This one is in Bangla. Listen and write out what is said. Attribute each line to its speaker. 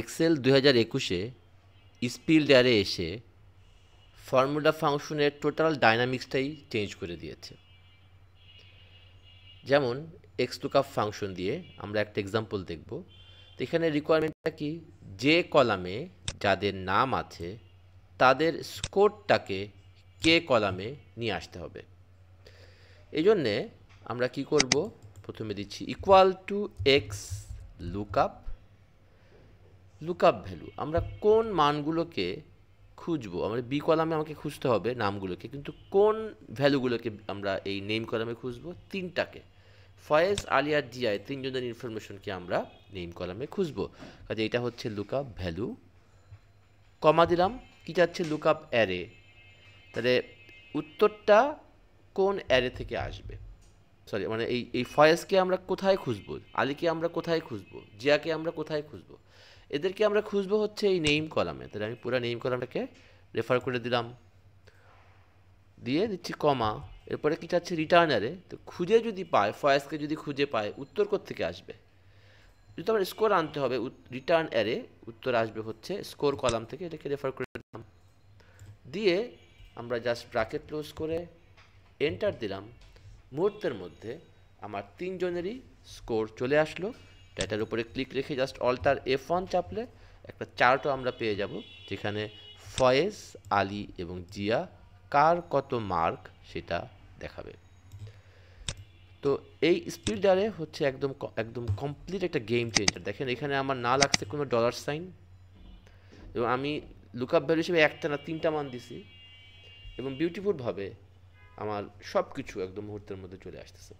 Speaker 1: এক্সেল 2021-এ স্পিল্ড অ্যারে এসে ফর্মুলা ফাংশনের টোটাল ডাইনামিক্সটাই চেঞ্জ করে দিয়েছে। যেমন এক্স লুকআপ ফাংশন দিয়ে আমরা একটা এক্সাম্পল দেখব। তো এখানে রিকোয়ারমেন্টটা কি, যে কলামে যাদের নাম আছে তাদের স্কোরটাকে কে কলামে নিয়ে আসতে হবে। এই জন্যে আমরা কি করব, প্রথমে দিচ্ছি equal to x lookup lookup value. আমরা কোন মানগুলোকে খুঁজবো, আমরা বি কলামে আমাকে খুঁজতে হবে নামগুলোকে, কিন্তু কোন ভ্যালুগুলোকে আমরা এই নেম কলামে খুঁজবো, তিনটাকে, ফয়েজ, আলী আর জিয়ায় তিনজনের ইনফরমেশনকে আমরা নেম কলামে খুঁজবো। কাজে এটা হচ্ছে লুকআপ ভ্যালু, কমা দিলাম, কি যাচ্ছে লুকআপ অ্যারে। তাহলে উত্তরটা কোন অ্যারে থেকে আসবে, সরি মানে এই ফয়েজকে আমরা কোথায় খুঁজবো, আলীকে আমরা কোথায় খুঁজবো, জিয়াকে আমরা কোথায় খুঁজবো, এদেরকে আমরা খুঁজবো হচ্ছে এই নেম কলামে। তাহলে আমি পুরো নেম কলামটাকে রেফার করে দিলাম, দিয়ে দিচ্ছি কমা। এরপরে কি চাচ্ছে রিটার্নারে, তো খুঁজে যদি পায়, ফয়েজকে যদি খুঁজে পায়, উত্তর কোত্থেকে আসবে, যদি আমার স্কোর আনতে হবে, রিটার্ন অ্যারে উত্তর আসবে হচ্ছে স্কোর কলাম থেকে, এটাকে রেফার করে দিলাম, দিয়ে আমরা জাস্ট ব্র্যাকেট ক্লোজ করে এন্টার দিলাম। মুহূর্তের মধ্যে আমার তিনজনেরই স্কোর চলে আসলো। ডেটার উপরে ক্লিক রেখে জাস্ট অল্টার F1 চাপলে একটা চার্টও আমরা পেয়ে যাব, যেখানে ফয়েজ, আলী এবং জিয়া কার কত মার্ক সেটা দেখাবে। তো এই স্পিল্ডারে হচ্ছে একদম একদম কমপ্লিট একটা গেম চেঞ্জার। দেখেন এখানে আমার না লাগছে কোনো ডলার সাইন, এবং আমি লুকআপ ভ্যালু হিসেবে একটা না তিনটা মান দিছি, এবং বিউটিফুলভাবে আমার সব কিছু একদম মুহূর্তের মধ্যে চলে আসতেছে।